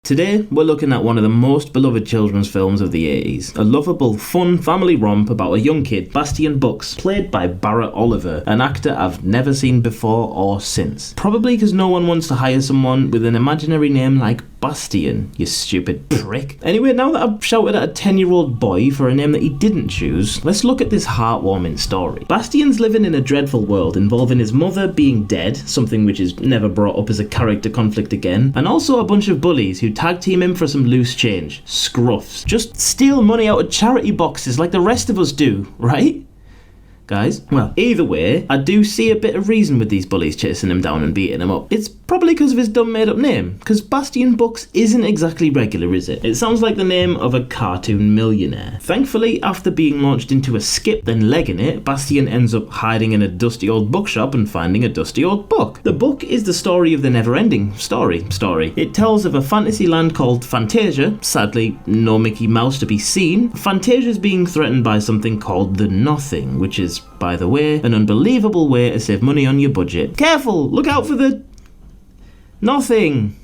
Today, we're looking at one of the most beloved children's films of the 80s. A lovable, fun family romp about a young kid, Bastian Bucks, played by Barrett Oliver, an actor I've never seen before or since. Probably because no one wants to hire someone with an imaginary name like Bastian, you stupid prick. Anyway, now that I've shouted at a 10-year-old boy for a name that he didn't choose, let's look at this heartwarming story. Bastian's living in a dreadful world involving his mother being dead, something which is never brought up as a character conflict again, and also a bunch of bullies who tag team him for some loose change. Scruffs. Just steal money out of charity boxes like the rest of us do, right? Guys? Well, either way, I do see a bit of reason with these bullies chasing him down and beating him up. It's probably because of his dumb made up name, because Bastian Bucks isn't exactly regular, is it? It sounds like the name of a cartoon millionaire. Thankfully, after being launched into a skip then legging it, Bastian ends up hiding in a dusty old bookshop and finding a dusty old book. The book is the story of the NeverEnding story. It tells of a fantasy land called Fantasia. Sadly, no Mickey Mouse to be seen. Fantasia's being threatened by something called the Nothing, which is, by the way, an unbelievable way to save money on your budget. Careful! Look out for the Nothing!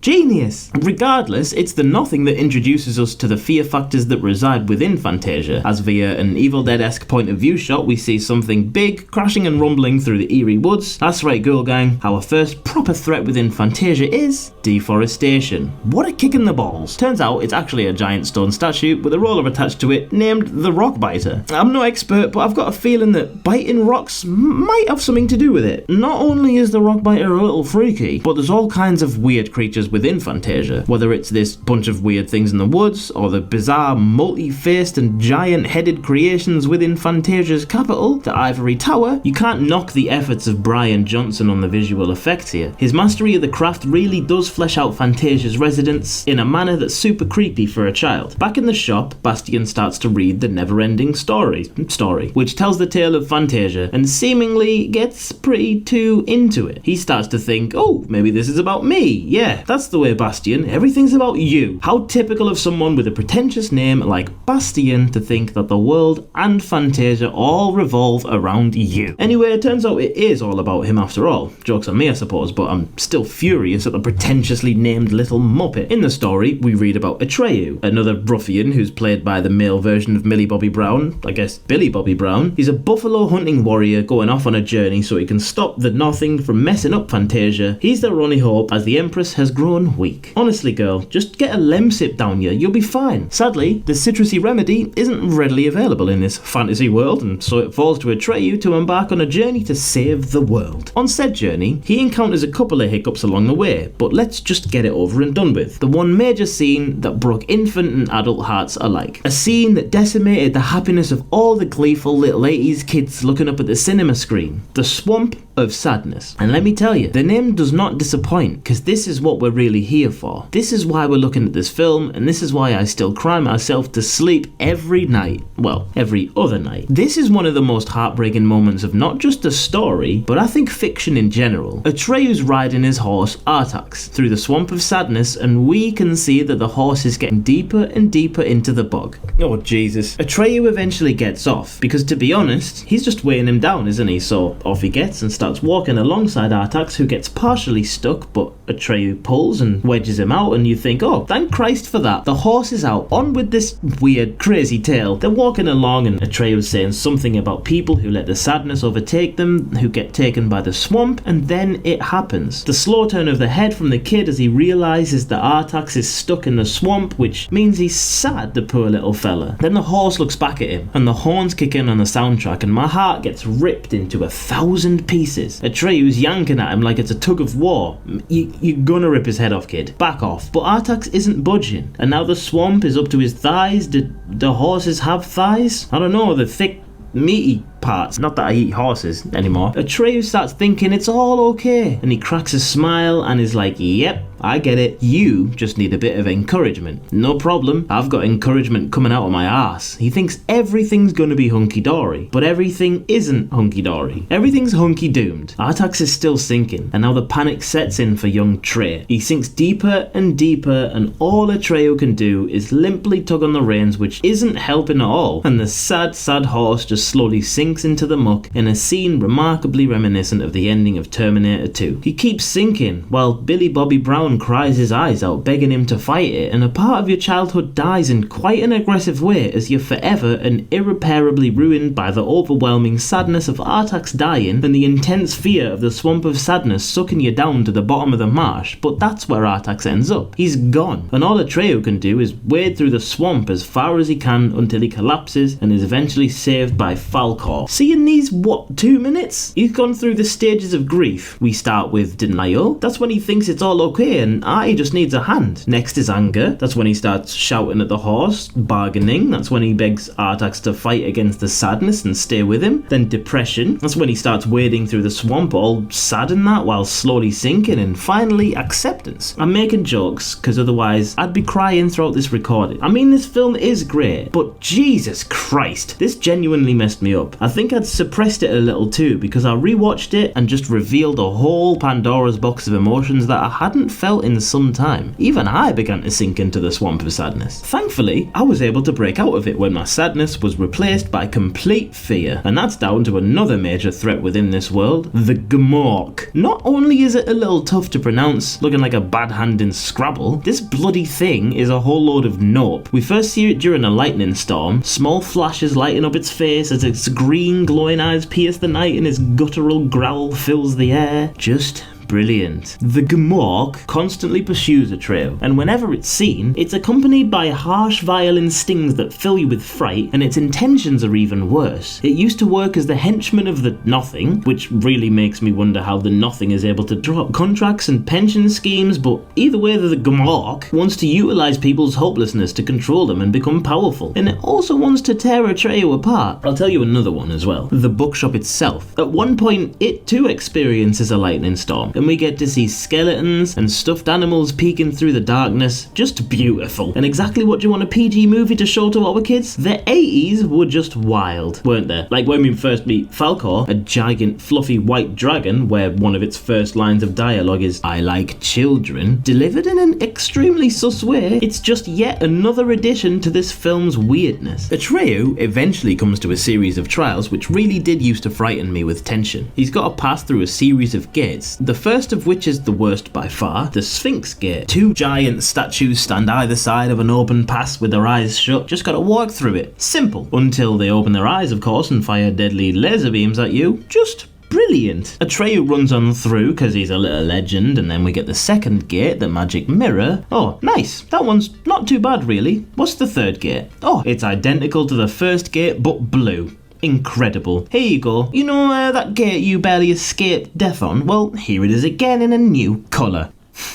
Genius! Regardless, it's the Nothing that introduces us to the fear factors that reside within Fantasia, as via an Evil Dead-esque point of view shot we see something big crashing and rumbling through the eerie woods. That's right, girl gang, our first proper threat within Fantasia is deforestation. What a kick in the balls. Turns out it's actually a giant stone statue with a roller attached to it named the Rock Biter. I'm no expert, but I've got a feeling that biting rocks might have something to do with it. Not only is the Rock Biter a little freaky, but there's all kinds of weird creatures within Fantasia, whether it's this bunch of weird things in the woods, or the bizarre multi-faced and giant-headed creations within Fantasia's capital, the Ivory Tower. You can't knock the efforts of Brian Johnson on the visual effects here. His mastery of the craft really does flesh out Fantasia's residents in a manner that's super creepy for a child. Back in the shop, Bastian starts to read the NeverEnding story, which tells the tale of Fantasia, and seemingly gets pretty too into it. He starts to think, oh, maybe this is about me. Yeah, that's the way, Bastian. Everything's about you. How typical of someone with a pretentious name like Bastian to think that the world and Fantasia all revolve around you. Anyway, it turns out it is all about him after all. Joke's on me, I suppose, but I'm still furious at the pretentiously named little muppet. In the story, we read about Atreyu, another ruffian who's played by the male version of Millie Bobby Brown, I guess Billy Bobby Brown. He's a buffalo hunting warrior going off on a journey so he can stop the Nothing from messing up Fantasia. He's their only hope as the Empress has grown weak. Honestly, girl, just get a lemsip down you, you'll be fine. Sadly, the citrusy remedy isn't readily available in this fantasy world, and so it falls to Atreyu to embark on a journey to save the world. On said journey, he encounters a couple of hiccups along the way, but let's just get it over and done with. The one major scene that broke infant and adult hearts alike. A scene that decimated the happiness of all the gleeful little 80s kids looking up at the cinema screen. The Swamp of Sadness. And let me tell you, the name does not disappoint, because this is what we're really here for. This is why we're looking at this film, and this is why I still cry myself to sleep every night. Well, every other night. This is one of the most heartbreaking moments of not just the story, but I think fiction in general. Atreyu's riding his horse, Artax, through the Swamp of Sadness, and we can see that the horse is getting deeper and deeper into the bog. Oh, Jesus. Atreyu eventually gets off, because to be honest, he's just weighing him down, isn't he? So off he gets and starts walking alongside Artax, who gets partially stuck, but Atreyu pulls and wedges him out, and you think, oh, thank Christ for that. The horse is out, on with this weird, crazy tale. They're walking along, and Atreyu's saying something about people who let the sadness overtake them, who get taken by the swamp, and then it happens. The slow turn of the head from the kid as he realises that Artax is stuck in the swamp, which means he's sad, the poor little fella. Then the horse looks back at him, and the horns kick in on the soundtrack, and my heart gets ripped into 1,000 pieces. Atreyu's yanking at him like it's a tug of war. You're gonna rip his head off, kid. Back off. But Artax isn't budging, and now the swamp is up to his thighs. Did the horses have thighs? I don't know, the thick, meaty parts. Not that I eat horses anymore. Atreyu starts thinking it's all okay, and he cracks a smile and is like, yep, I get it. You just need a bit of encouragement. No problem. I've got encouragement coming out of my ass. He thinks everything's gonna be hunky-dory, but everything isn't hunky-dory. Everything's hunky-doomed. Artax is still sinking, and now the panic sets in for young Trey. He sinks deeper and deeper, and all Atreyu can do is limply tug on the reins, which isn't helping at all, and the sad, sad horse just slowly sinks sinks into the muck in a scene remarkably reminiscent of the ending of Terminator 2. He keeps sinking while Billy Bobby Brown cries his eyes out begging him to fight it, and a part of your childhood dies in quite an aggressive way as you're forever and irreparably ruined by the overwhelming sadness of Artax dying and the intense fear of the swamp of sadness sucking you down to the bottom of the marsh. But that's where Artax ends up. He's gone, and all Atreyu can do is wade through the swamp as far as he can until he collapses and is eventually saved by Falkor. See, in these, 2 minutes? He's gone through the stages of grief. We start with denial. That's when he thinks it's all okay and he just needs a hand. Next is anger. That's when he starts shouting at the horse. Bargaining. That's when he begs Artax to fight against the sadness and stay with him. Then depression. That's when he starts wading through the swamp all sad and that while slowly sinking. And finally, acceptance. I'm making jokes because otherwise I'd be crying throughout this recording. I mean, this film is great, but Jesus Christ, this genuinely messed me up. I think I'd suppressed it a little too because I rewatched it and just revealed a whole Pandora's box of emotions that I hadn't felt in some time. Even I began to sink into the swamp of sadness. Thankfully, I was able to break out of it when my sadness was replaced by complete fear, and that's down to another major threat within this world, the Gmork. Not only is it a little tough to pronounce, looking like a bad hand in Scrabble, this bloody thing is a whole load of nope. We first see it during a lightning storm, small flashes lighting up its face as its green glowing eyes pierce the night and its guttural growl fills the air. Just brilliant. The Gmork constantly pursues Atreyu, and whenever it's seen, it's accompanied by harsh violin stings that fill you with fright, and its intentions are even worse. It used to work as the henchman of the Nothing, which really makes me wonder how the Nothing is able to drop contracts and pension schemes, but either way, the Gmork wants to utilize people's hopelessness to control them and become powerful, and it also wants to tear Atreyu apart. I'll tell you another one as well. The bookshop itself. At one point, it too experiences a lightning storm, and we get to see skeletons and stuffed animals peeking through the darkness. Just beautiful. And exactly what you want a PG movie to show to our kids? The 80s were just wild, weren't they? Like when we first meet Falkor, a giant fluffy white dragon where one of its first lines of dialogue is, "I like children," delivered in an extremely sus way. It's just yet another addition to this film's weirdness. Atreyu eventually comes to a series of trials which really did used to frighten me with tension. He's got to pass through a series of gates. The first of which is the worst by far, the Sphinx Gate. 2 giant statues stand either side of an open pass with their eyes shut, just gotta walk through it. Simple. Until they open their eyes, of course, and fire deadly laser beams at you. Just brilliant. Atreyu runs on through because he's a little legend, and then we get the second gate, the magic mirror. Oh, nice. That one's not too bad, really. What's the third gate? Oh, it's identical to the first gate, but blue. Incredible. Here you go. You know that gate you barely escaped death on? Well, here it is again in a new colour.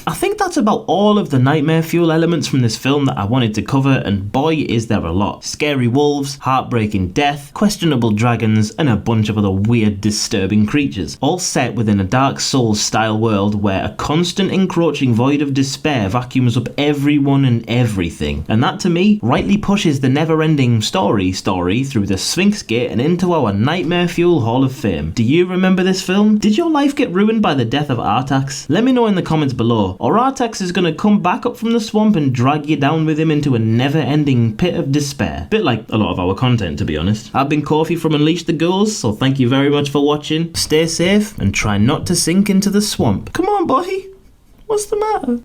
I think that's about all of the nightmare fuel elements from this film that I wanted to cover, and boy is there a lot. Scary wolves, heartbreaking death, questionable dragons, and a bunch of other weird, disturbing creatures, all set within a Dark Souls style world where a constant encroaching void of despair vacuums up everyone and everything. And that to me rightly pushes the never-ending story through the Sphinx Gate and into our nightmare fuel Hall of Fame. Do you remember this film? Did your life get ruined by the death of Artax? Let me know in the comments below. Or Artax is going to come back up from the swamp and drag you down with him into a never-ending pit of despair. Bit like a lot of our content, to be honest. I've been Kofi from Unleash the Ghouls, so thank you very much for watching. Stay safe and try not to sink into the swamp. Come on, boy. What's the matter?